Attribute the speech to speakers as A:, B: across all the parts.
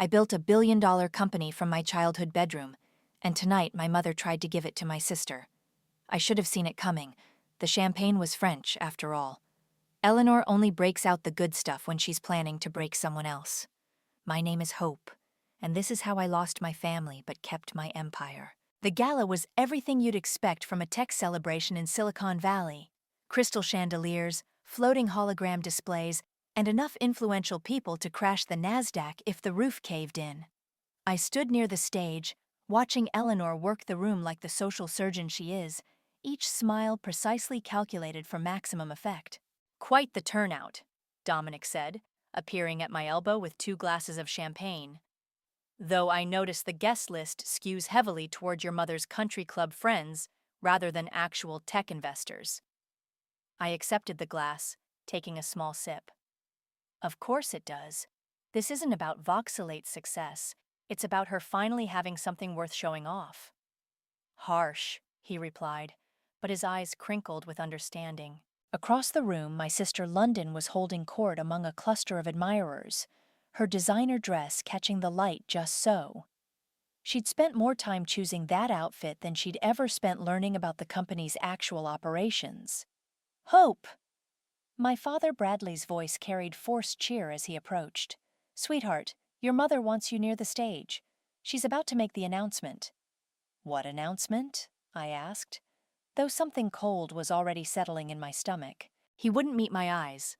A: I built $1 billion company from my childhood bedroom, and tonight my mother tried to give it to my sister. I should have seen it coming. The champagne was French, after all. Eleanor only breaks out the good stuff when she's planning to break someone else. My name is Hope, and this is how I lost my family but kept my empire. The gala was everything you'd expect from a tech celebration in Silicon Valley. Crystal chandeliers, floating hologram displays, and enough influential people to crash the NASDAQ if the roof caved in. I stood near the stage, watching Eleanor work the room like the social surgeon she is, each smile precisely calculated for maximum effect. "Quite the turnout," Dominic said, appearing at my elbow with 2 glasses of champagne. "Though I notice the guest list skews heavily toward your mother's country club friends rather than actual tech investors." I accepted the glass, taking a small sip. "Of course it does. This isn't about Voxelate's success. It's about her finally having something worth showing off." "Harsh," he replied, but his eyes crinkled with understanding. Across the room, my sister London was holding court among a cluster of admirers, her designer dress catching the light just so. She'd spent more time choosing that outfit than she'd ever spent learning about the company's actual operations. "Hope!" My father Bradley's voice carried forced cheer as he approached. "Sweetheart, your mother wants you near the stage. She's about to make the announcement." "What announcement?" I asked, though something cold was already settling in my stomach. He wouldn't meet my eyes.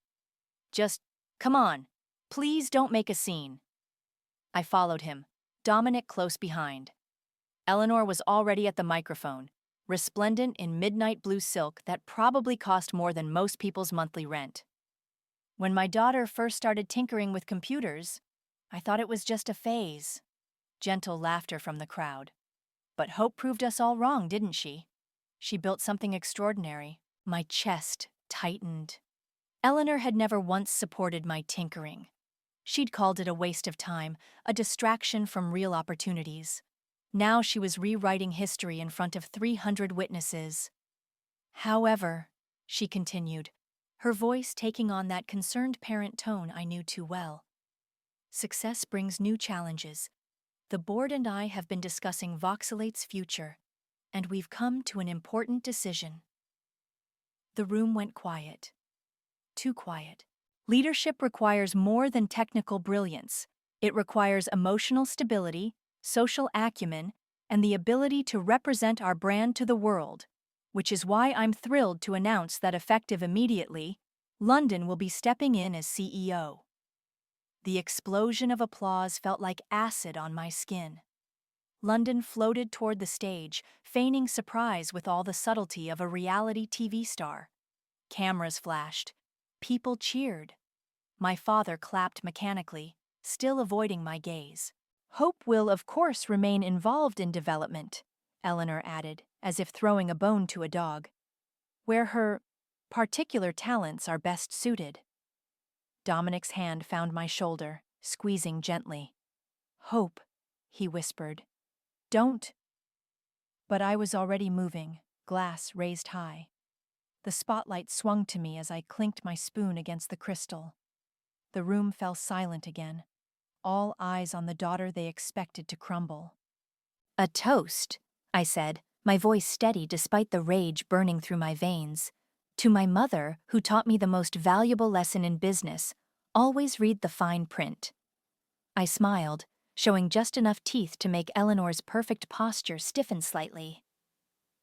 A: "Just, come on. Please don't make a scene." I followed him, Dominic close behind. Eleanor was already at the microphone, resplendent in midnight blue silk that probably cost more than most people's monthly rent. "When my daughter first started tinkering with computers, I thought it was just a phase." Gentle laughter from the crowd. "But Hope proved us all wrong, didn't she? She built something extraordinary." My chest tightened. Eleanor had never once supported my tinkering. She'd called it a waste of time, a distraction from real opportunities. Now she was rewriting history in front of 300 witnesses. "However," she continued, her voice taking on that concerned parent tone I knew too well, "success brings new challenges. The board and I have been discussing Voxelate's future, and we've come to an important decision." The room went quiet. Too quiet. Leadership requires more than technical brilliance. It requires emotional stability, social acumen, and the ability to represent our brand to the world, which is why I'm thrilled to announce that effective immediately, London will be stepping in as CEO. The explosion of applause felt like acid on my skin. London floated toward the stage, feigning surprise with all the subtlety of a reality TV star. Cameras flashed. People cheered. My father clapped mechanically, still avoiding my gaze. "Hope will, of course, remain involved in development," Eleanor added, as if throwing a bone to a dog, "where her particular talents are best suited." Dominic's hand found my shoulder, squeezing gently. "Hope," he whispered. "Don't." But I was already moving, glass raised high. The spotlight swung to me as I clinked my spoon against the crystal. The room fell silent again, all eyes on the daughter they expected to crumble. "A toast," I said, my voice steady despite the rage burning through my veins. "To my mother, who taught me the most valuable lesson in business: always read the fine print." I smiled, showing just enough teeth to make Eleanor's perfect posture stiffen slightly.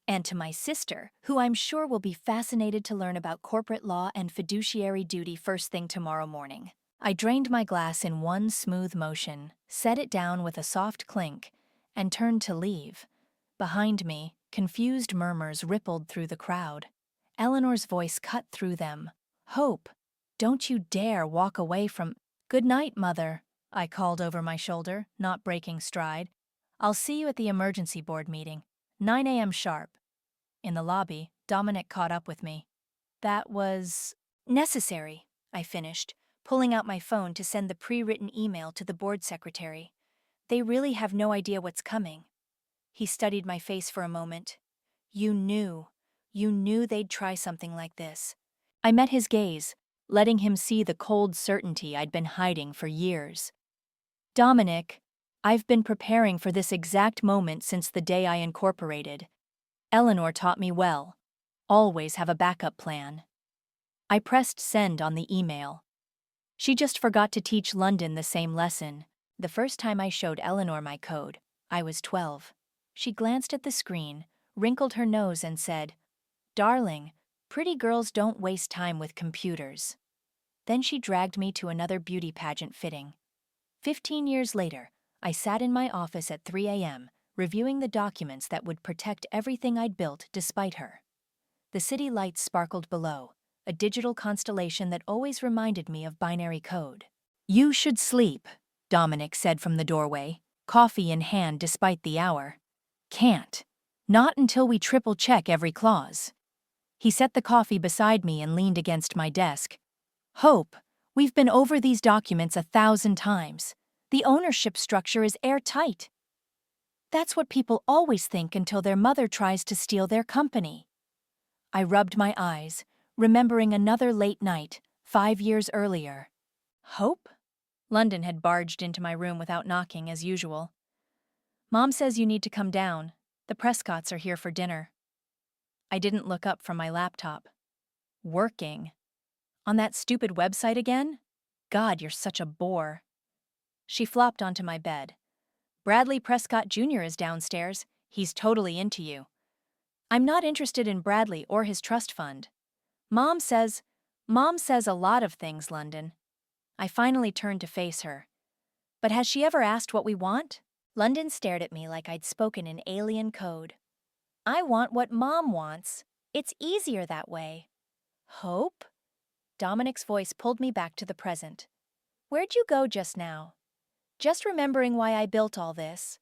A: "And to my sister, who I'm sure will be fascinated to learn about corporate law and fiduciary duty first thing tomorrow morning." I drained my glass in one smooth motion, set it down with a soft clink, and turned to leave. Behind me, confused murmurs rippled through the crowd. Eleanor's voice cut through them. "Hope, don't you dare walk away from—" "Good night, Mother," I called over my shoulder, not breaking stride. "I'll see you at the emergency board meeting, 9 a.m. sharp." In the lobby, Dominic caught up with me. "That was necessary," I finished, pulling out my phone to send the pre-written email to the board secretary. "They really have no idea what's coming." He studied my face for a moment. You knew they'd try something like this." I met his gaze, letting him see the cold certainty I'd been hiding for years. Dominic, I've been preparing for this exact moment since the day I incorporated. Eleanor taught me well. Always have a backup plan. I pressed send on the email. She just forgot to teach London the same lesson. The first time I showed Eleanor my code, I was 12. She glanced at the screen, wrinkled her nose and said, "Darling, pretty girls don't waste time with computers." Then she dragged me to another beauty pageant fitting. 15 years later, I sat in my office at 3 a.m., reviewing the documents that would protect everything I'd built despite her. The city lights sparkled below, a digital constellation that always reminded me of binary code. "You should sleep," Dominic said from the doorway, coffee in hand despite the hour. "Can't. Not until we triple-check every clause." He set the coffee beside me and leaned against my desk. "Hope, we've been over these documents 1,000 times. The ownership structure is airtight." That's what people always think until their mother tries to steal their company. I rubbed my eyes, remembering another late night, 5 years earlier. "Hope?" London had barged into my room without knocking, as usual. "Mom says you need to come down. The Prescotts are here for dinner." I didn't look up from my laptop. Working? On that stupid website again? God, you're such a bore. She flopped onto my bed. "Bradley Prescott Jr. is downstairs. He's totally into you." "I'm not interested in Bradley or his trust fund." Mom says a lot of things, London." I finally turned to face her. "But has she ever asked what we want?" London stared at me like I'd spoken in alien code. "I want what Mom wants. It's easier that way." "Hope?" Dominic's voice pulled me back to the present. "Where'd you go just now?" "Just remembering why I built all this."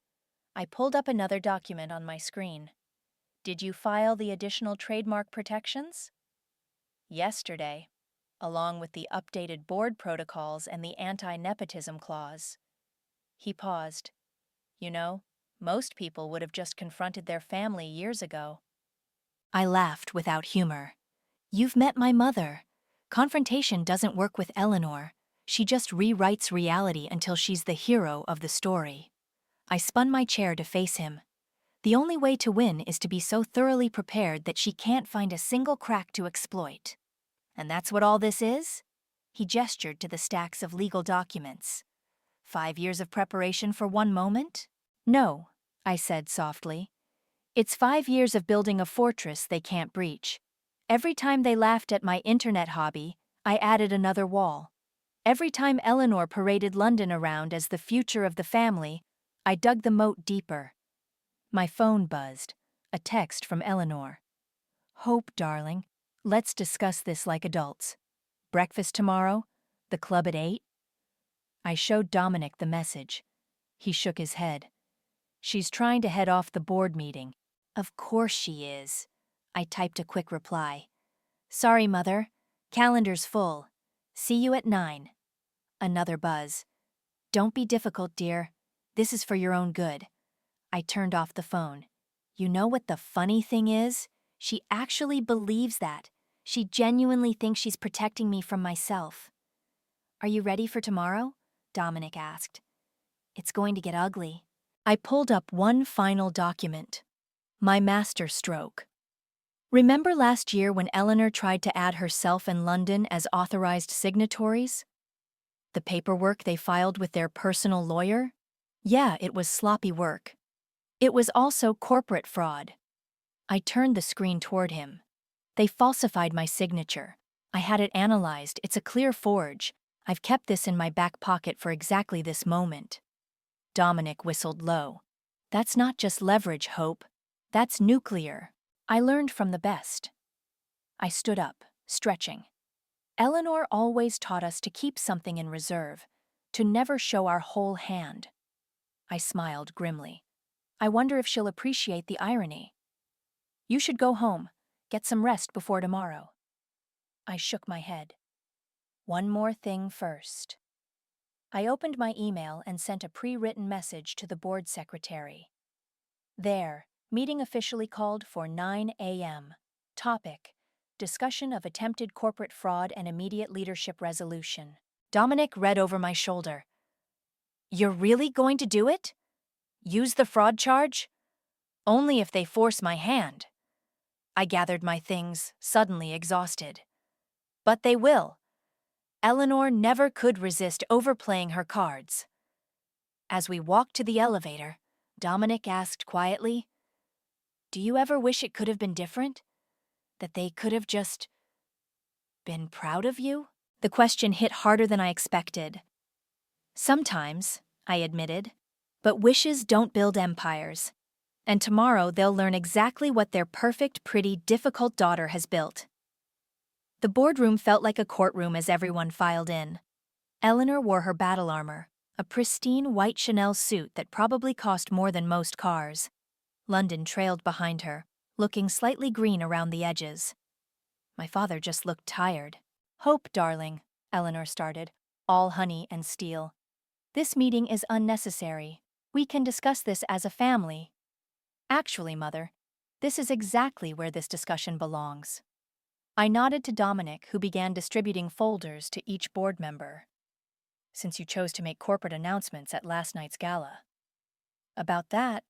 A: I pulled up another document on my screen. "Did you file the additional trademark protections?" "Yesterday, along with the updated board protocols and the anti-nepotism clause." He paused. "You know, most people would have just confronted their family years ago." I laughed without humor. "You've met my mother. Confrontation doesn't work with Eleanor. She just rewrites reality until she's the hero of the story." I spun my chair to face him. "The only way to win is to be so thoroughly prepared that she can't find a single crack to exploit." "And that's what all this is?" He gestured to the stacks of legal documents. 5 years of preparation for one moment? "No," I said softly. "It's 5 years of building a fortress they can't breach. Every time they laughed at my internet hobby, I added another wall. Every time Eleanor paraded London around as the future of the family, I dug the moat deeper." My phone buzzed. A text from Eleanor. "Hope, darling, let's discuss this like adults. Breakfast tomorrow? The club at 8? I showed Dominic the message. He shook his head. "She's trying to head off the board meeting." "Of course she is." I typed a quick reply. "Sorry, Mother. Calendar's full. See you at 9. Another buzz. "Don't be difficult, dear. This is for your own good." I turned off the phone. You know what the funny thing is? She actually believes that. She genuinely thinks she's protecting me from myself. "Are you ready for tomorrow?" Dominic asked. "It's going to get ugly." I pulled up one final document. My master stroke. Remember last year when Eleanor tried to add herself and London as authorized signatories? The paperwork they filed with their personal lawyer? Yeah, it was sloppy work. It was also corporate fraud. I turned the screen toward him. "They falsified my signature. I had it analyzed. It's a clear forge. I've kept this in my back pocket for exactly this moment." Dominic whistled low. "That's not just leverage, Hope. That's nuclear. I learned from the best." I stood up, stretching. Eleanor always taught us to keep something in reserve, to never show our whole hand. I smiled grimly. I wonder if she'll appreciate the irony. "You should go home. Get some rest before tomorrow." I shook my head. "One more thing first." I opened my email and sent a pre-written message to the board secretary. There, meeting officially called for 9 a.m. Topic: discussion of attempted corporate fraud and immediate leadership resolution. Dominic read over my shoulder. You're really going to do it? Use the fraud charge? Only if they force my hand. I gathered my things, suddenly exhausted. But they will. Eleanor never could resist overplaying her cards. As we walked to the elevator, Dominic asked quietly, "Do you ever wish it could have been different? That they could have just been proud of you?" The question hit harder than I expected. Sometimes, I admitted, but wishes don't build empires. And tomorrow they'll learn exactly what their perfect, pretty, difficult daughter has built. The boardroom felt like a courtroom as everyone filed in. Eleanor wore her battle armor, a pristine white Chanel suit that probably cost more than most cars. London trailed behind her, looking slightly green around the edges. My father just looked tired. "Hope, darling," Eleanor started, all honey and steel. "This meeting is unnecessary. We can discuss this as a family." "Actually, Mother, this is exactly where this discussion belongs." I nodded to Dominic, who began distributing folders to each board member. "Since you chose to make corporate announcements at last night's gala." About that,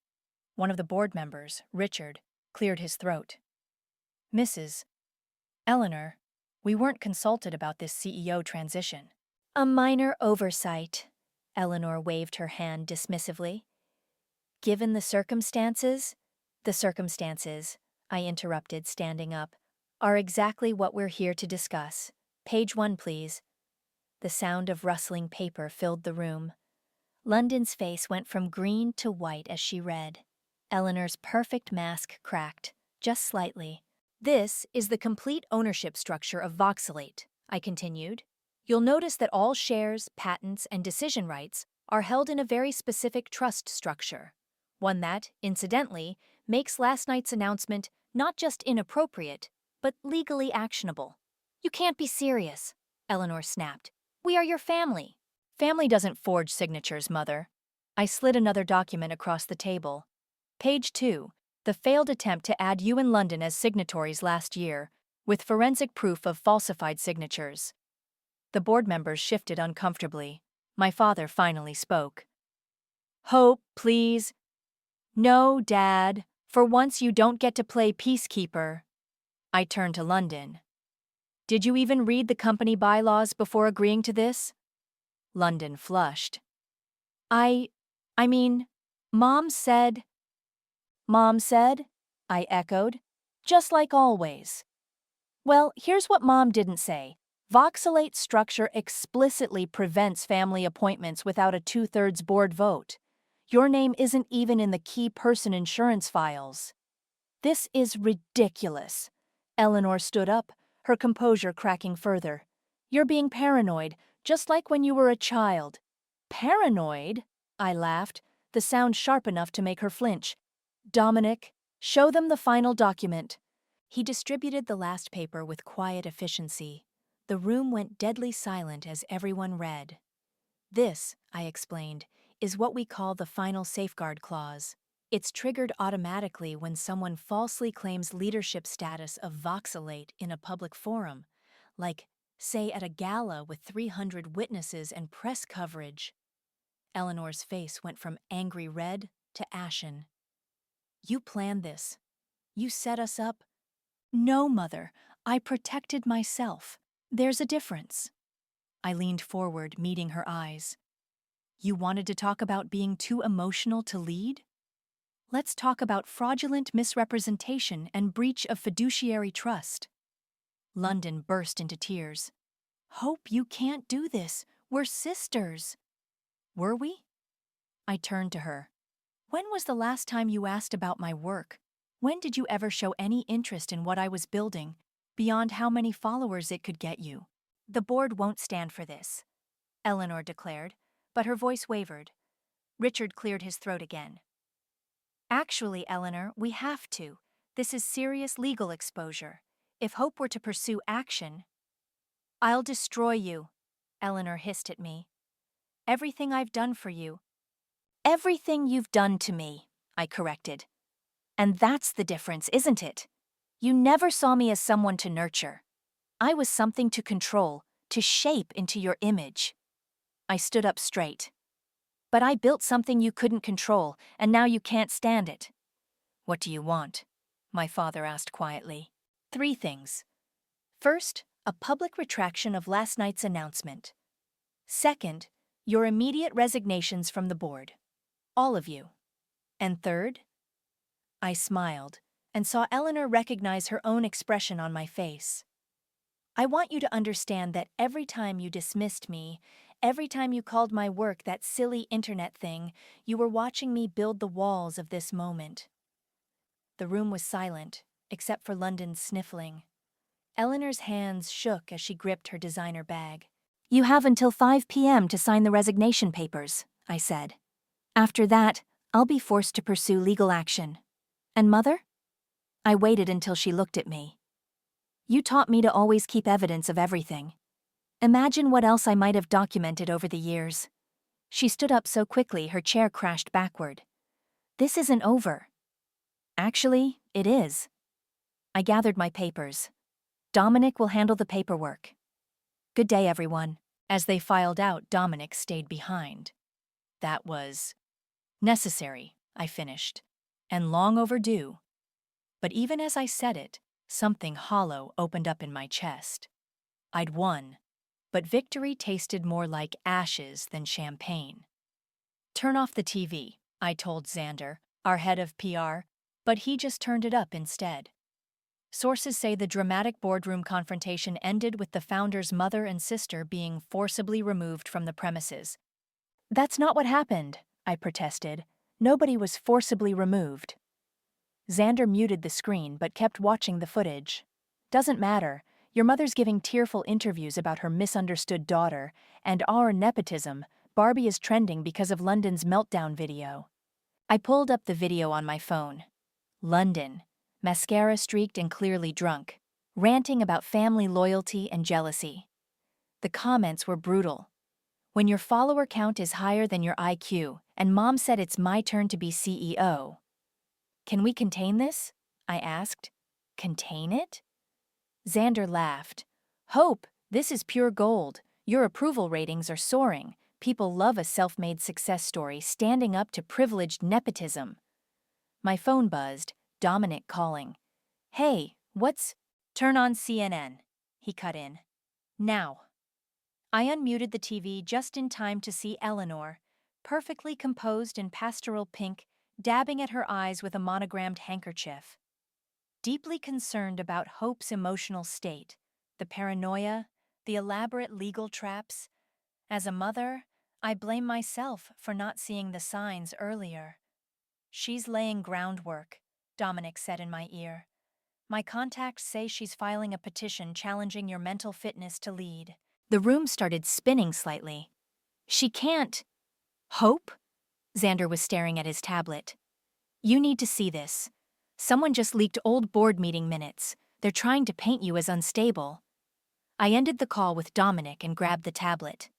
A: one of the board members, Richard, cleared his throat. "Mrs. Eleanor, we weren't consulted about this CEO transition." "A minor oversight," Eleanor waved her hand dismissively. "Given the circumstances," "The circumstances," I interrupted, standing up, "are exactly what we're here to discuss. Page 1, please." The sound of rustling paper filled the room. London's face went from green to white as she read. Eleanor's perfect mask cracked, just slightly. "This is the complete ownership structure of Voxelate," I continued. "You'll notice that all shares, patents, and decision rights are held in a very specific trust structure. One that, incidentally, makes last night's announcement not just inappropriate, but legally actionable." "You can't be serious," Eleanor snapped. "We are your family." "Family doesn't forge signatures, Mother." I slid another document across the table. "Page 2, the failed attempt to add you and London as signatories last year, with forensic proof of falsified signatures." The board members shifted uncomfortably. My father finally spoke. "Hope, please." "No, Dad. For once you don't get to play peacekeeper." I turned to London. "Did you even read the company bylaws before agreeing to this?" London flushed. I mean, Mom said." "Mom said?" I echoed. "Just like always." "Well, here's what Mom didn't say. Voxelate's structure explicitly prevents family appointments without a 2/3 board vote. Your name isn't even in the key person insurance files." "This is ridiculous." Eleanor stood up, her composure cracking further. "You're being paranoid, just like when you were a child." "Paranoid?" I laughed, the sound sharp enough to make her flinch. "Dominic, show them the final document." He distributed the last paper with quiet efficiency. The room went deadly silent as everyone read. "This," I explained, "is what we call the final safeguard clause. It's triggered automatically when someone falsely claims leadership status of Voxelate in a public forum, like, say, at a gala with 300 witnesses and press coverage." Eleanor's face went from angry red to ashen. "You planned this. You set us up." "No, Mother. I protected myself. There's a difference." I leaned forward, meeting her eyes. "You wanted to talk about being too emotional to lead? Let's talk about fraudulent misrepresentation and breach of fiduciary trust." London burst into tears. "Hope, you can't do this. We're sisters." "Were we?" I turned to her. "When was the last time you asked about my work? When did you ever show any interest in what I was building, beyond how many followers it could get you?" "The board won't stand for this," Eleanor declared, but her voice wavered. Richard cleared his throat again. "Actually, Eleanor, we have to. This is serious legal exposure. If Hope were to pursue action..." "I'll destroy you," Eleanor hissed at me. "Everything I've done for you." "Everything you've done to me," I corrected. "And that's the difference, isn't it? You never saw me as someone to nurture. I was something to control, to shape into your image." I stood up straight. But I built something you couldn't control, and now you can't stand it. What do you want? My father asked quietly. 3 things. First, a public retraction of last night's announcement. Second, your immediate resignations from the board. All of you. And third? I smiled and saw Eleanor recognize her own expression on my face. I want you to understand that every time you dismissed me, every time you called my work that silly internet thing, you were watching me build the walls of this moment. The room was silent, except for London's sniffling. Eleanor's hands shook as she gripped her designer bag. You have until 5 p.m. to sign the resignation papers, I said. After that, I'll be forced to pursue legal action. And Mother? I waited until she looked at me. You taught me to always keep evidence of everything. Imagine what else I might have documented over the years. She stood up so quickly her chair crashed backward. This isn't over. Actually, it is. I gathered my papers. Dominic will handle the paperwork. Good day, everyone. As they filed out, Dominic stayed behind. That was necessary, I finished, and long overdue. But even as I said it, something hollow opened up in my chest. I'd won, but victory tasted more like ashes than champagne. Turn off the TV, I told Xander, our head of PR, but he just turned it up instead. Sources say the dramatic boardroom confrontation ended with the founder's mother and sister being forcibly removed from the premises. That's not what happened, I protested. Nobody was forcibly removed. Xander muted the screen but kept watching the footage. Doesn't matter. Your mother's giving tearful interviews about her misunderstood daughter, and our nepotism, Barbie is trending because of London's meltdown video. I pulled up the video on my phone. London, mascara-streaked and clearly drunk, ranting about family loyalty and jealousy. The comments were brutal. When your follower count is higher than your IQ, and Mom said it's my turn to be CEO. Can we contain this? I asked. Contain it? Xander laughed. Hope, this is pure gold. Your approval ratings are soaring. People love a self-made success story standing up to privileged nepotism. My phone buzzed, Dominic calling. Hey, what's... Turn on CNN, he cut in. Now. I unmuted the TV just in time to see Eleanor, perfectly composed in pastoral pink, dabbing at her eyes with a monogrammed handkerchief. Deeply concerned about Hope's emotional state, the paranoia, the elaborate legal traps. As a mother, I blame myself for not seeing the signs earlier. She's laying groundwork, Dominic said in my ear. My contacts say she's filing a petition challenging your mental fitness to lead. The room started spinning slightly. She can't. Hope? Xander was staring at his tablet. You need to see this. Someone just leaked old board meeting minutes. They're trying to paint you as unstable. I ended the call with Dominic and grabbed the tablet.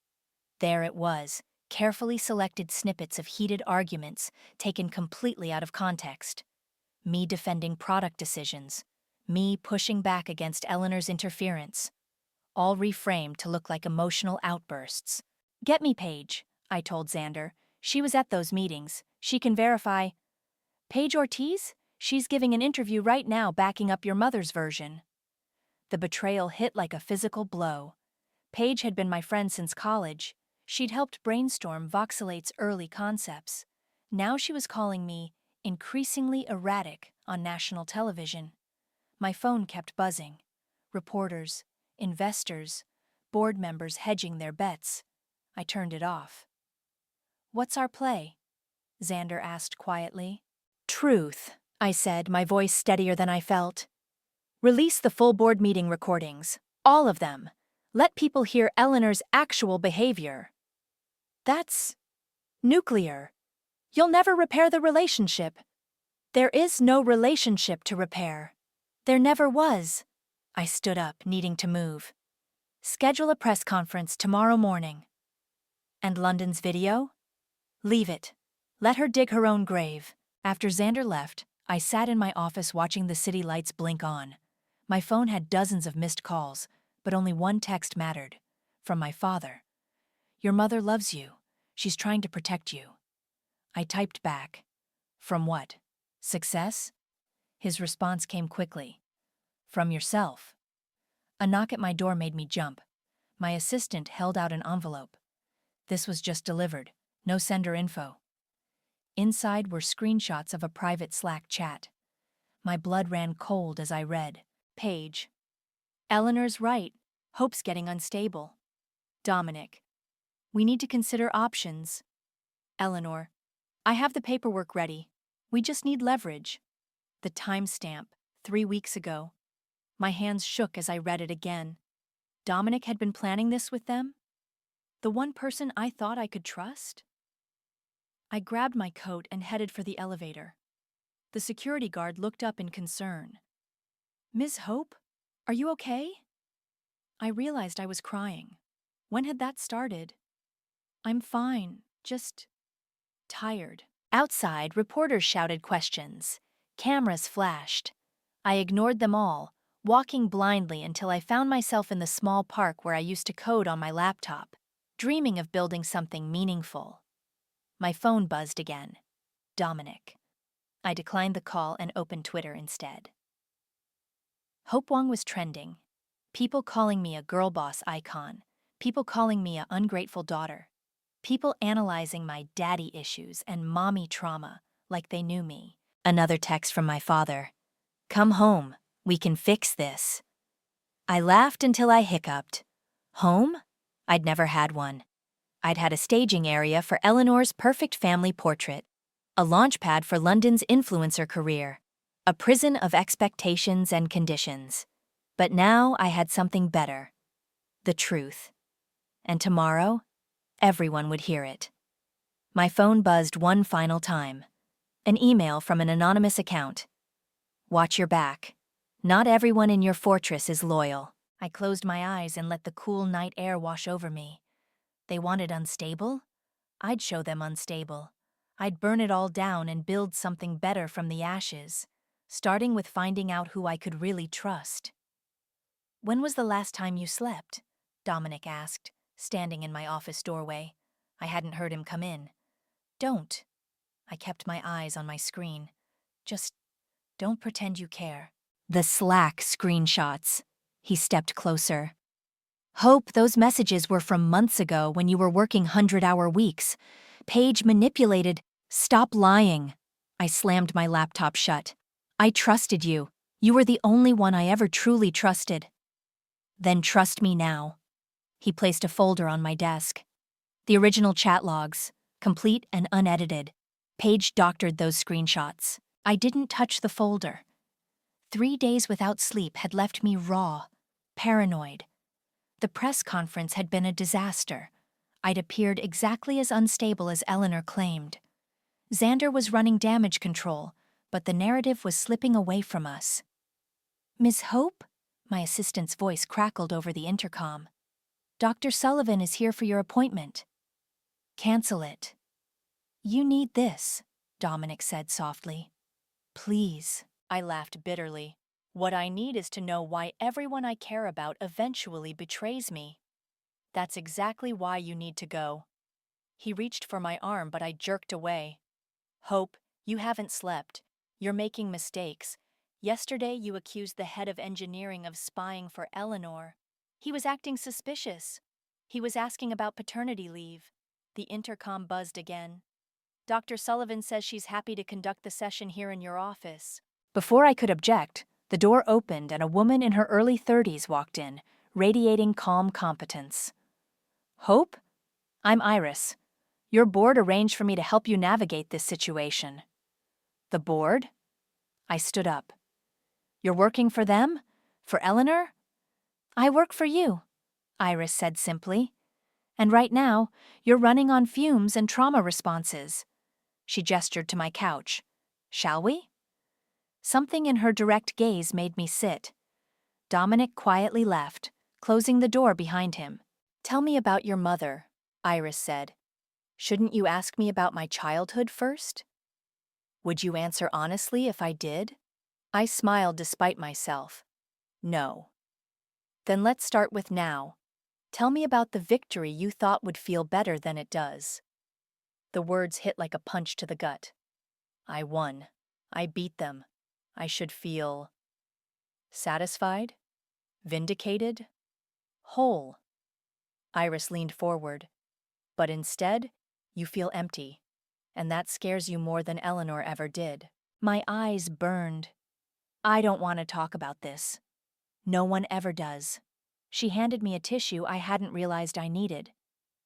A: There it was, carefully selected snippets of heated arguments taken completely out of context. Me defending product decisions. Me pushing back against Eleanor's interference. All reframed to look like emotional outbursts. Get me Paige, I told Xander. She was at those meetings. She can verify. Paige Ortiz? She's giving an interview right now backing up your mother's version. The betrayal hit like a physical blow. Paige had been my friend since college. She'd helped brainstorm Voxelate's early concepts. Now she was calling me increasingly erratic on national television. My phone kept buzzing. Reporters, investors, board members hedging their bets. I turned it off. What's our play? Xander asked quietly. Truth, I said, my voice steadier than I felt. Release the full board meeting recordings. All of them. Let people hear Eleanor's actual behavior. That's nuclear. You'll never repair the relationship. There is no relationship to repair. There never was. I stood up, needing to move. Schedule a press conference tomorrow morning. And London's video? Leave it. Let her dig her own grave. After Xander left, I sat in my office watching the city lights blink on. My phone had dozens of missed calls, but only one text mattered. From my father. Your mother loves you. She's trying to protect you. I typed back. From what? Success? His response came quickly. From yourself. A knock at my door made me jump. My assistant held out an envelope. This was just delivered. No sender info. Inside were screenshots of a private Slack chat. My blood ran cold as I read. Paige. Eleanor's right. Hope's getting unstable. Dominic. We need to consider options. Eleanor. I have the paperwork ready. We just need leverage. The timestamp, 3 weeks ago. My hands shook as I read it again. Dominic had been planning this with them? The one person I thought I could trust? I grabbed my coat and headed for the elevator. The security guard looked up in concern. Ms. Hope, are you okay? I realized I was crying. When had that started? I'm fine, just tired. Outside, reporters shouted questions. Cameras flashed. I ignored them all, walking blindly until I found myself in the small park where I used to code on my laptop, dreaming of building something meaningful. My phone buzzed again. Dominic. I declined the call and opened Twitter instead. Hope Wong was trending. People calling me a girl boss icon. People calling me an ungrateful daughter. People analyzing my daddy issues and mommy trauma like they knew me. Another text from my father. Come home. We can fix this. I laughed until I hiccuped. Home? I'd never had one. I'd had a staging area for Eleanor's perfect family portrait, a launchpad for London's influencer career, a prison of expectations and conditions. But now I had something better. The truth. And tomorrow, everyone would hear it. My phone buzzed one final time. An email from an anonymous account. Watch your back. Not everyone in your fortress is loyal. I closed my eyes and let the cool night air wash over me. They wanted unstable? I'd show them unstable. I'd burn it all down and build something better from the ashes, starting with finding out who I could really trust. When was the last time you slept? Dominic asked, standing in my office doorway. I hadn't heard him come in. Don't. I kept my eyes on my screen. Just don't pretend you care. The Slack screenshots. He stepped closer. Hope, those messages were from months ago when you were working 100-hour weeks. Paige manipulated. Stop lying. I slammed my laptop shut. I trusted you. You were the only one I ever truly trusted. Then trust me now. He placed a folder on my desk. The original chat logs, complete and unedited. Paige doctored those screenshots. I didn't touch the folder. 3 days without sleep had left me raw, paranoid. The press conference had been a disaster. I'd appeared exactly as unstable as Eleanor claimed. Xander was running damage control, but the narrative was slipping away from us. Ms. Hope? My assistant's voice crackled over the intercom. Dr. Sullivan is here for your appointment. Cancel it. You need this, Dominic said softly. Please. I laughed bitterly. What I need is to know why everyone I care about eventually betrays me. That's exactly why you need to go. He reached for my arm, but I jerked away. Hope, you haven't slept. You're making mistakes. Yesterday you accused the head of engineering of spying for Eleanor. He was acting suspicious. He was asking about paternity leave. The intercom buzzed again. Dr. Sullivan says she's happy to conduct the session here in your office. Before I could object, the door opened and a woman in her early 30s walked in, radiating calm competence. Hope? I'm Iris. Your board arranged for me to help you navigate this situation. The board? I stood up. You're working for them? For Eleanor? I work for you, Iris said simply. And right now, you're running on fumes and trauma responses. She gestured to my couch. Shall we? Something in her direct gaze made me sit. Dominic quietly left, closing the door behind him. Tell me about your mother, Iris said. Shouldn't you ask me about my childhood first? Would you answer honestly if I did? I smiled despite myself. No. Then let's start with now. Tell me about the victory you thought would feel better than it does. The words hit like a punch to the gut. I won. I beat them. I should feel satisfied? Vindicated? Whole. Iris leaned forward. But instead, you feel empty. And that scares you more than Eleanor ever did. My eyes burned. I don't want to talk about this. No one ever does. She handed me a tissue I hadn't realized I needed.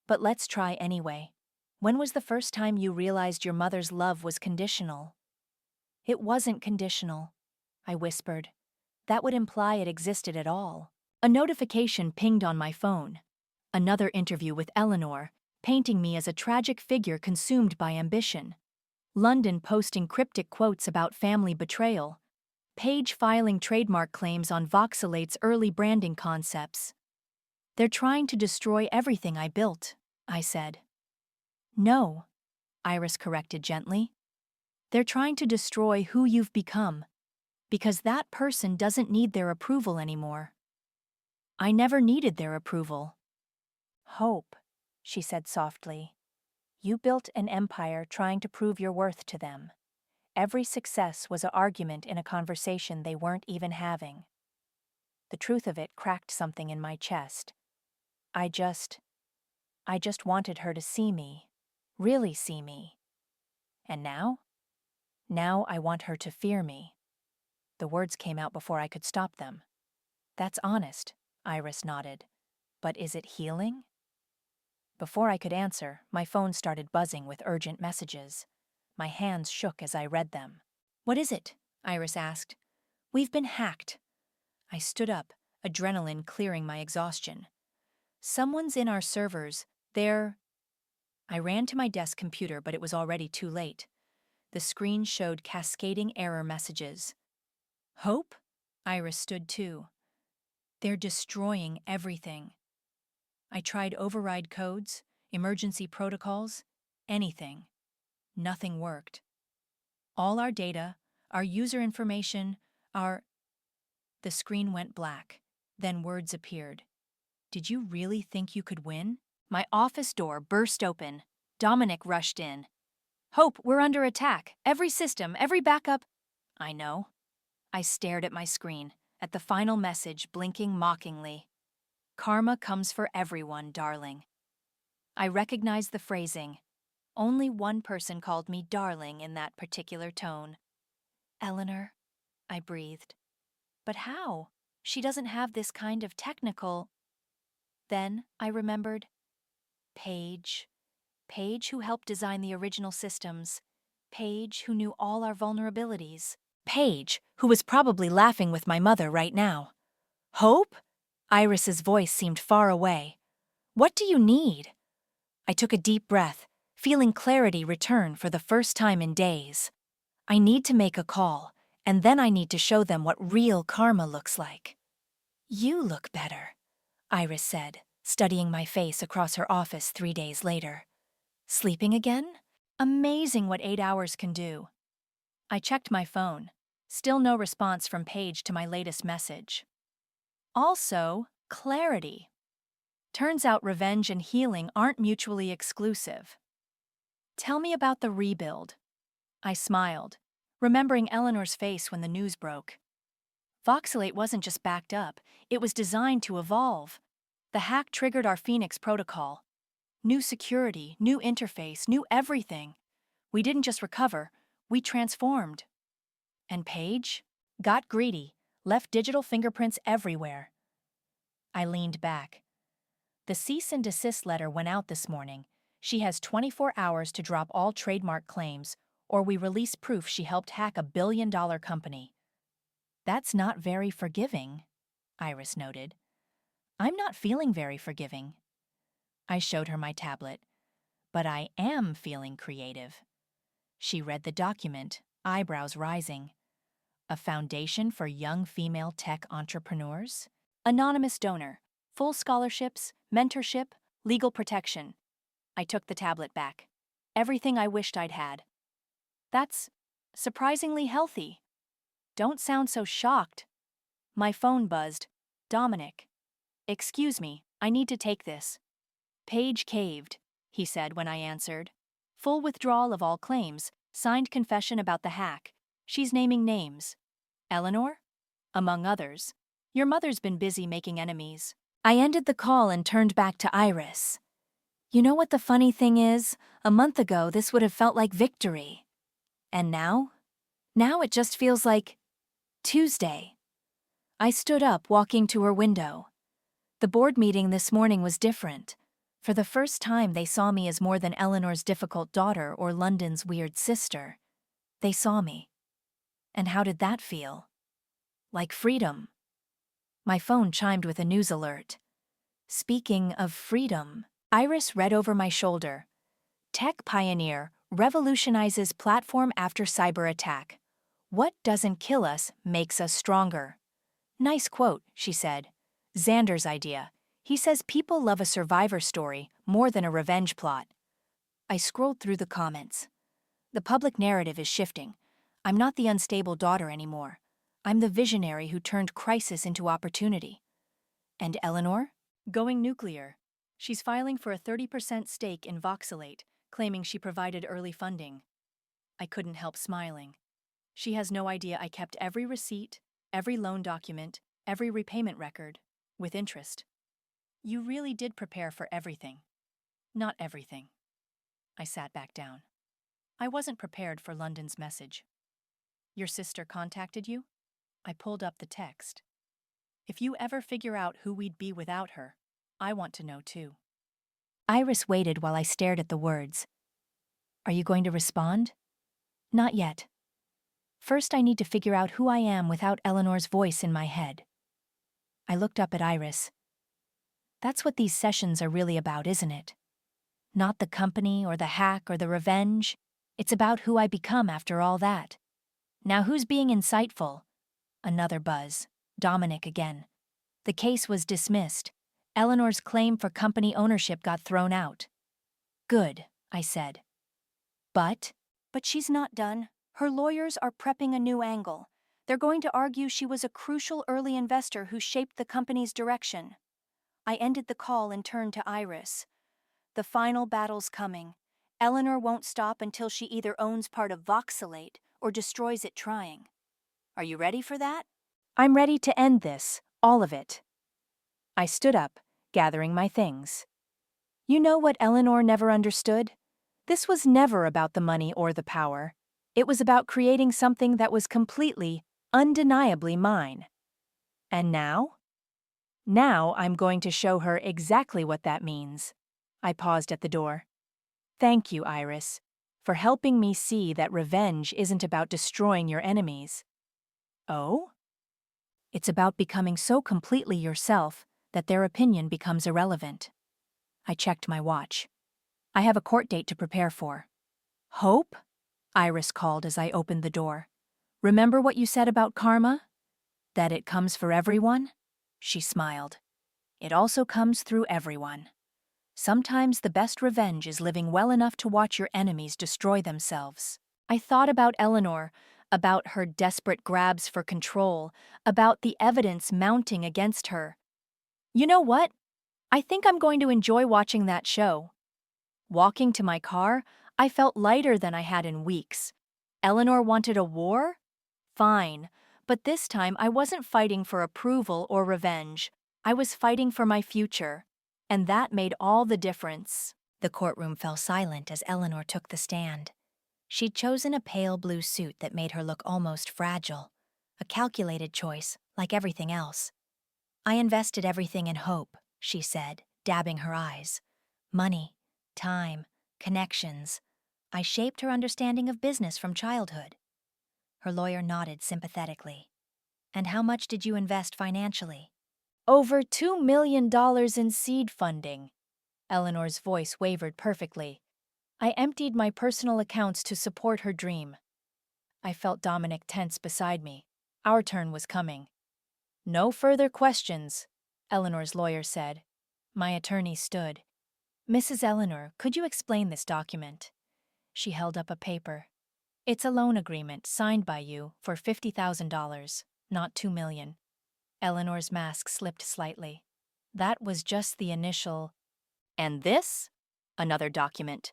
A: But let's try anyway. When was the first time you realized your mother's love was conditional? It wasn't conditional, I whispered. That would imply it existed at all. A notification pinged on my phone. Another interview with Eleanor, painting me as a tragic figure consumed by ambition. London posting cryptic quotes about family betrayal. Page filing trademark claims on Voxelate's early branding concepts. They're trying to destroy everything I built, I said. No, Iris corrected gently. They're trying to destroy who you've become, because that person doesn't need their approval anymore. I never needed their approval. Hope, she said softly. You built an empire trying to prove your worth to them. Every success was an argument in a conversation they weren't even having. The truth of it cracked something in my chest. I just wanted her to see me, really see me. And now? Now I want her to fear me. The words came out before I could stop them. That's honest, Iris nodded. But is it healing? Before I could answer, my phone started buzzing with urgent messages. My hands shook as I read them. What is it? Iris asked. We've been hacked. I stood up, adrenaline clearing my exhaustion. Someone's in our servers. They're... I ran to my desk computer, but it was already too late. The screen showed cascading error messages. Hope? Iris stood too. They're destroying everything. I tried override codes, emergency protocols, anything. Nothing worked. All our data, our user information, our... The screen went black. Then words appeared. Did you really think you could win? My office door burst open. Dominic rushed in. Hope, we're under attack. Every system, every backup... I know. I stared at my screen, at the final message blinking mockingly. Karma comes for everyone, darling. I recognized the phrasing. Only one person called me darling in that particular tone. Eleanor, I breathed. But how? She doesn't have this kind of technical... Then I remembered. Paige. Paige, who helped design the original systems. Paige, who knew all our vulnerabilities. Paige, who was probably laughing with my mother right now. Hope? Iris's voice seemed far away. What do you need? I took a deep breath, feeling clarity return for the first time in days. I need to make a call, and then I need to show them what real karma looks like. You look better, Iris said, studying my face across her office 3 days later. Sleeping again? Amazing what 8 hours can do. I checked my phone. Still no response from Paige to my latest message. Also, clarity. Turns out revenge and healing aren't mutually exclusive. Tell me about the rebuild. I smiled, remembering Eleanor's face when the news broke. Voxelate wasn't just backed up, it was designed to evolve. The hack triggered our Phoenix protocol. New security, new interface, new everything. We didn't just recover, we transformed. And Paige? Got greedy, left digital fingerprints everywhere. I leaned back. The cease and desist letter went out this morning. She has 24 hours to drop all trademark claims, or we release proof she helped hack a billion-dollar company. That's not very forgiving, Iris noted. I'm not feeling very forgiving. I showed her my tablet. But I am feeling creative. She read the document, eyebrows rising. A foundation for young female tech entrepreneurs? Anonymous donor, full scholarships, mentorship, legal protection. I took the tablet back. Everything I wished I'd had. That's surprisingly healthy. Don't sound so shocked. My phone buzzed. Dominic. Excuse me, I need to take this. Paige caved, he said when I answered. Full withdrawal of all claims, signed confession about the hack. She's naming names. Eleanor? Among others. Your mother's been busy making enemies. I ended the call and turned back to Iris. You know what the funny thing is? A month ago, this would have felt like victory. And now? Now it just feels like Tuesday. I stood up, walking to her window. The board meeting this morning was different. For the first time, they saw me as more than Eleanor's difficult daughter or London's weird sister. They saw me. And how did that feel? Like freedom. My phone chimed with a news alert. Speaking of freedom, Iris read over my shoulder. Tech pioneer revolutionizes platform after cyber attack. What doesn't kill us makes us stronger. Nice quote, she said. Xander's idea. He says people love a survivor story more than a revenge plot. I scrolled through the comments. The public narrative is shifting. I'm not the unstable daughter anymore. I'm the visionary who turned crisis into opportunity. And Eleanor? Going nuclear. She's filing for a 30% stake in Voxelate, claiming she provided early funding. I couldn't help smiling. She has no idea I kept every receipt, every loan document, every repayment record, with interest. You really did prepare for everything. Not everything. I sat back down. I wasn't prepared for London's message. Your sister contacted you? I pulled up the text. If you ever figure out who we'd be without her, I want to know too. Iris waited while I stared at the words. Are you going to respond? Not yet. First, I need to figure out who I am without Eleanor's voice in my head. I looked up at Iris. That's what these sessions are really about, isn't it? Not the company or the hack or the revenge. It's about who I become after all that. Now who's being insightful? Another buzz. Dominic again. The case was dismissed. Eleanor's claim for company ownership got thrown out. Good, I said. But she's not done. Her lawyers are prepping a new angle. They're going to argue she was a crucial early investor who shaped the company's direction. I ended the call and turned to Iris. The final battle's coming. Eleanor won't stop until she either owns part of Voxelate or destroys it trying. Are you ready for that? I'm ready to end this, all of it. I stood up, gathering my things. You know what Eleanor never understood? This was never about the money or the power. It was about creating something that was completely, undeniably mine. And now? Now I'm going to show her exactly what that means. I paused at the door. Thank you, Iris, for helping me see that revenge isn't about destroying your enemies. Oh? It's about becoming so completely yourself that their opinion becomes irrelevant. I checked my watch. I have a court date to prepare for. Hope? Iris called as I opened the door. Remember what you said about karma? That it comes for everyone? She smiled. It also comes through everyone. Sometimes the best revenge is living well enough to watch your enemies destroy themselves. I thought about Eleanor, about her desperate grabs for control, about the evidence mounting against her. You know what? I think I'm going to enjoy watching that show. Walking to my car, I felt lighter than I had in weeks. Eleanor wanted a war? Fine, but this time I wasn't fighting for approval or revenge. I was fighting for my future, and that made all the difference. The courtroom fell silent as Eleanor took the stand. She'd chosen a pale blue suit that made her look almost fragile, a calculated choice, like everything else. I invested everything in hope, she said, dabbing her eyes. Money, time, connections. I shaped her understanding of business from childhood. Her lawyer nodded sympathetically. And how much did you invest financially? Over $2 million in seed funding. Eleanor's voice wavered perfectly. I emptied my personal accounts to support her dream. I felt Dominic tense beside me. Our turn was coming. No further questions, Eleanor's lawyer said. My attorney stood. Mrs. Eleanor, could you explain this document? She held up a paper. It's a loan agreement signed by you for $50,000, not $2 million. Eleanor's mask slipped slightly. That was just the initial. And this? Another document.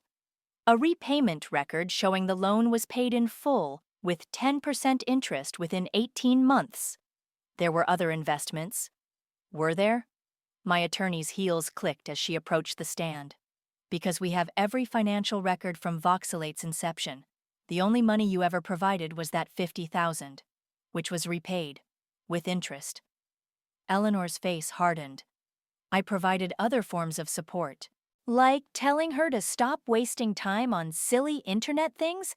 A: A repayment record showing the loan was paid in full with 10% interest within 18 months. There were other investments. Were there? My attorney's heels clicked as she approached the stand. Because we have every financial record from Voxelate's inception. The only money you ever provided was that $50,000, which was repaid, with interest. Eleanor's face hardened. I provided other forms of support. Like telling her to stop wasting time on silly internet things?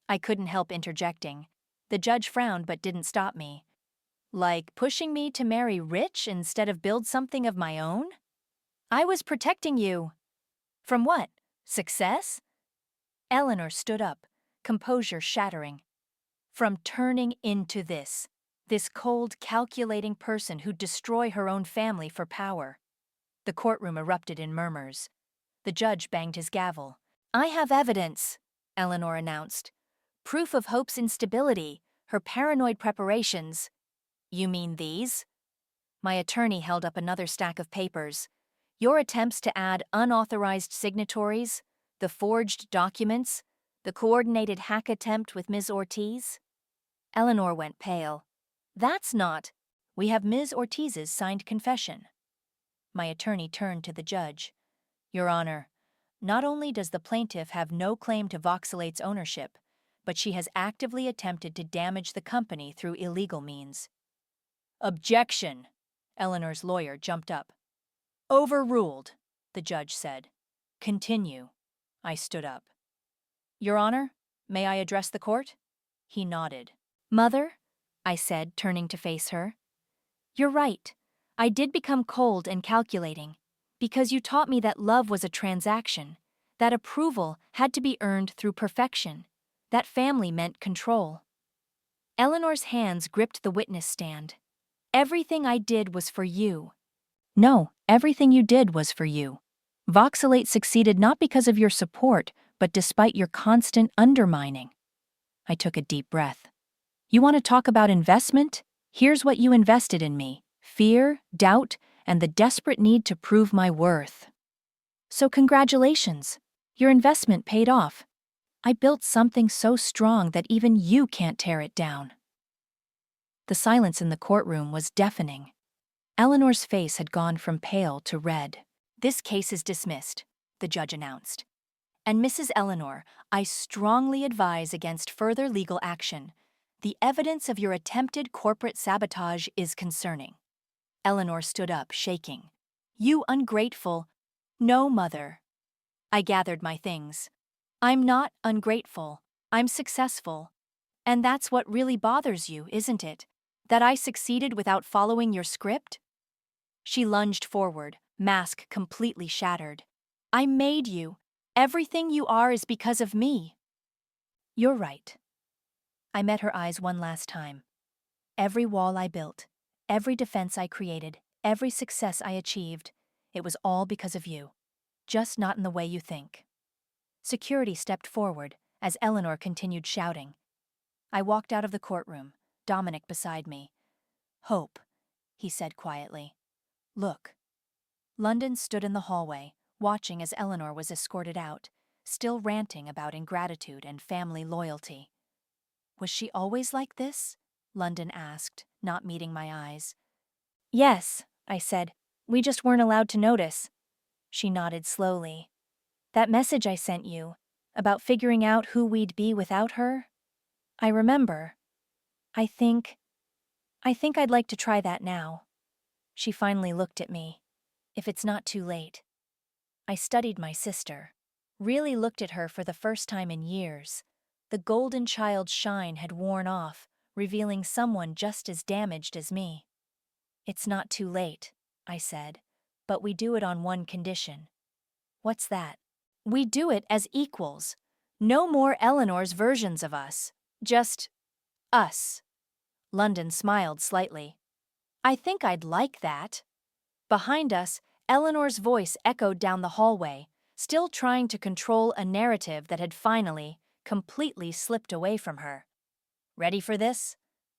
A: I couldn't help interjecting. The judge frowned but didn't stop me. Like pushing me to marry rich instead of build something of my own? I was protecting you. From what? Success? Eleanor stood up, composure shattering. From turning into this cold, calculating person who'd destroy her own family for power. The courtroom erupted in murmurs. The judge banged his gavel. I have evidence, Eleanor announced. Proof of Hope's instability, her paranoid preparations. You mean these? My attorney held up another stack of papers. Your attempts to add unauthorized signatories, the forged documents, the coordinated hack attempt with Ms. Ortiz? Eleanor went pale. That's not. We have Ms. Ortiz's signed confession. My attorney turned to the judge. Your Honor, not only does the plaintiff have no claim to Voxelate's ownership, but she has actively attempted to damage the company through illegal means. Objection! Eleanor's lawyer jumped up. Overruled, the judge said. Continue. I stood up. Your Honor, may I address the court? He nodded. Mother, I said, turning to face her. You're right. I did become cold and calculating, because you taught me that love was a transaction, that approval had to be earned through perfection, that family meant control. Eleanor's hands gripped the witness stand. Everything I did was for you. No, everything you did was for you. Voxelate succeeded not because of your support, but despite your constant undermining. I took a deep breath. You want to talk about investment? Here's what you invested in me: fear, doubt, and the desperate need to prove my worth. So congratulations. Your investment paid off. I built something so strong that even you can't tear it down. The silence in the courtroom was deafening. Eleanor's face had gone from pale to red. This case is dismissed, the judge announced. And Mrs. Eleanor, I strongly advise against further legal action. The evidence of your attempted corporate sabotage is concerning. Eleanor stood up, shaking. You ungrateful. No, Mother. I gathered my things. I'm not ungrateful. I'm successful. And that's what really bothers you, isn't it? That I succeeded without following your script? She lunged forward, mask completely shattered. I made you. Everything you are is because of me. You're right. I met her eyes one last time. Every wall I built, every defense I created, every success I achieved, it was all because of you. Just not in the way you think. Security stepped forward as Eleanor continued shouting. I walked out of the courtroom, Dominic beside me. Hope, he said quietly. Look. London stood in the hallway, watching as Eleanor was escorted out, still ranting about ingratitude and family loyalty. Was she always like this? London asked, not meeting my eyes. Yes, I said. We just weren't allowed to notice. She nodded slowly. That message I sent you, about figuring out who we'd be without her? I remember. I think I'd like to try that now. She finally looked at me. If it's not too late. I studied my sister. Really looked at her for the first time in years. The golden child's shine had worn off, revealing someone just as damaged as me. It's not too late, I said, but we do it on one condition. What's that? We do it as equals. No more Eleanor's versions of us. Just us. London smiled slightly. I think I'd like that. Behind us, Eleanor's voice echoed down the hallway, still trying to control a narrative that had finally, completely slipped away from her. Ready for this?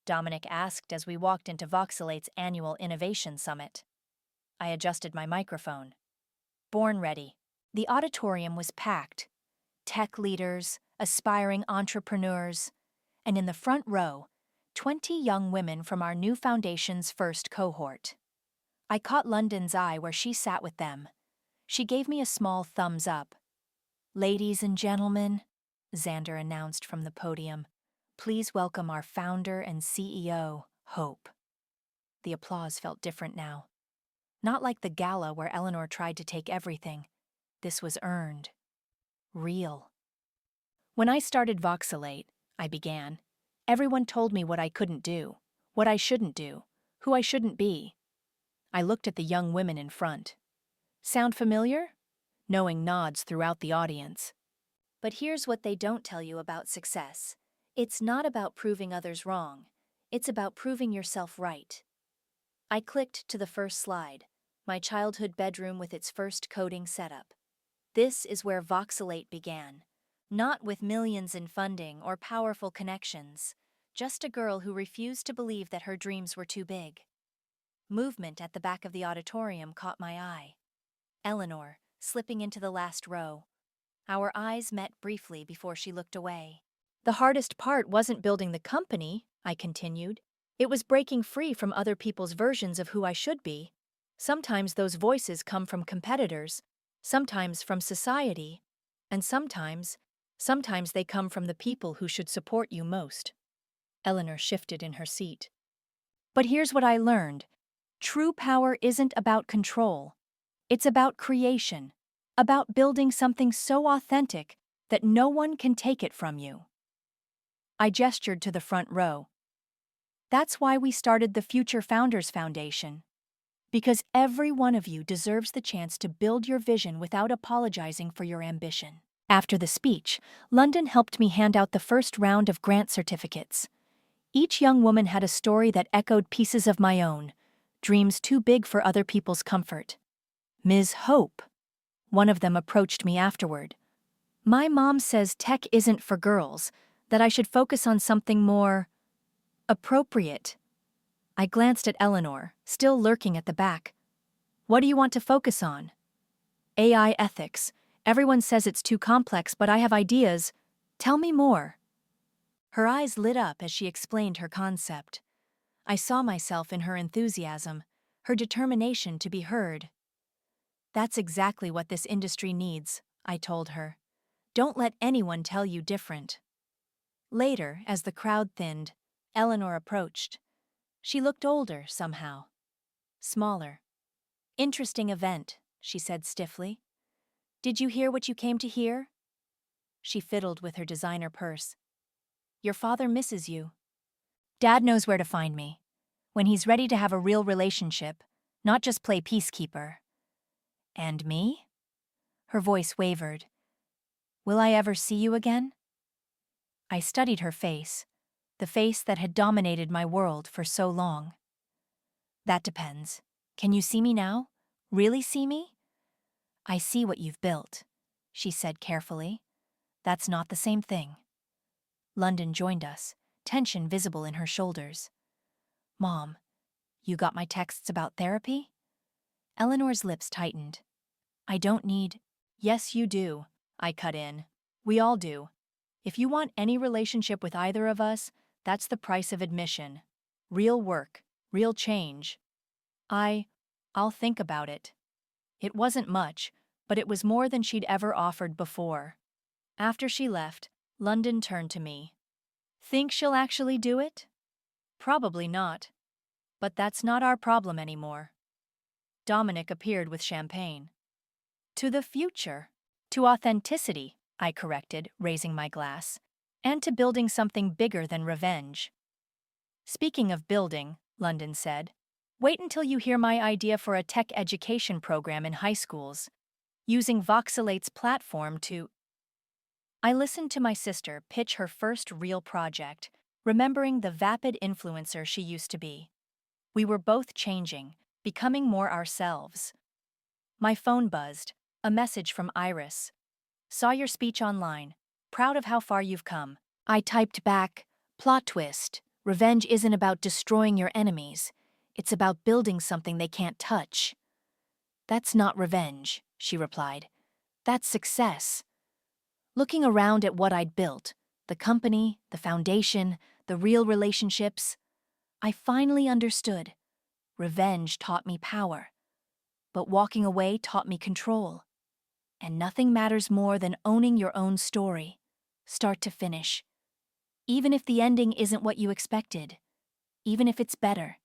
A: Dominic asked as we walked into Voxelate's annual Innovation Summit. I adjusted my microphone. Born ready. The auditorium was packed. tech leaders, aspiring entrepreneurs, and in the front row, 20 young women from our new foundation's first cohort. I caught London's eye where she sat with them. She gave me a small thumbs up. "Ladies and gentlemen," Xander announced from the podium, "please welcome our founder and CEO, Hope." The applause felt different now. Not like the gala where Eleanor tried to take everything. This was earned. Real. "When I started Voxelate," I began, "everyone told me what I couldn't do, what I shouldn't do, who I shouldn't be." I looked at the young women in front. Sound familiar? Knowing nods throughout the audience. But here's what they don't tell you about success. It's not about proving others wrong. It's about proving yourself right. I clicked to the first slide, my childhood bedroom with its first coding setup. This is where Voxelate began. Not with millions in funding or powerful connections, just a girl who refused to believe that her dreams were too big. Movement at the back of the auditorium caught my eye. Eleanor, slipping into the last row. Our eyes met briefly before she looked away. "The hardest part wasn't building the company," I continued. "It was breaking free from other people's versions of who I should be. Sometimes those voices come from competitors, sometimes from society, and sometimes they come from the people who should support you most." Eleanor shifted in her seat. "But here's what I learned. True power isn't about control. It's about creation, about building something so authentic that no one can take it from you." I gestured to the front row. "That's why we started the Future Founders Foundation. Because every one of you deserves the chance to build your vision without apologizing for your ambition." After the speech, London helped me hand out the first round of grant certificates. Each young woman had a story that echoed pieces of my own, dreams too big for other people's comfort. "Ms. Hope," one of them approached me afterward. "My mom says tech isn't for girls, that I should focus on something more appropriate." I glanced at Eleanor, still lurking at the back. "What do you want to focus on?" "AI ethics. Everyone says it's too complex, but I have ideas. Tell me more." Her eyes lit up as she explained her concept. I saw myself in her enthusiasm, her determination to be heard. "That's exactly what this industry needs," I told her. "Don't let anyone tell you different." Later, as the crowd thinned, Eleanor approached. She looked older, somehow. Smaller. "Interesting event," she said stiffly. "Did you hear what you came to hear?" She fiddled with her designer purse. "Your father misses you. Dad knows where to find me. When he's ready to have a real relationship, not just play peacekeeper." "And me?" Her voice wavered. "Will I ever see you again?" I studied her face, the face that had dominated my world for so long. "That depends. Can you see me now? Really see me?" "I see what you've built," she said carefully. "That's not the same thing." London joined us, tension visible in her shoulders. "Mom, you got my texts about therapy?" Eleanor's lips tightened. "I don't need—" "Yes, you do," I cut in. "We all do. If you want any relationship with either of us, that's the price of admission. Real work, real change." I'll think about it." It wasn't much, but it was more than she'd ever offered before. After she left, London turned to me. "Think she'll actually do it?" "Probably not. But that's not our problem anymore." Dominic appeared with champagne. "To the future. To authenticity," I corrected, raising my glass. "And to building something bigger than revenge." "Speaking of building," London said, "wait until you hear my idea for a tech education program in high schools, using Voxelate's platform to—" I listened to my sister pitch her first real project, remembering the vapid influencer she used to be. We were both changing, becoming more ourselves. My phone buzzed, a message from Iris. "Saw your speech online. Proud of how far you've come." I typed back, "Plot twist. Revenge isn't about destroying your enemies. It's about building something they can't touch." "That's not revenge," she replied. "That's success." Looking around at what I'd built, the company, the foundation, the real relationships, I finally understood. Revenge taught me power, but walking away taught me control. And nothing matters more than owning your own story, start to finish. Even if the ending isn't what you expected, even if it's better.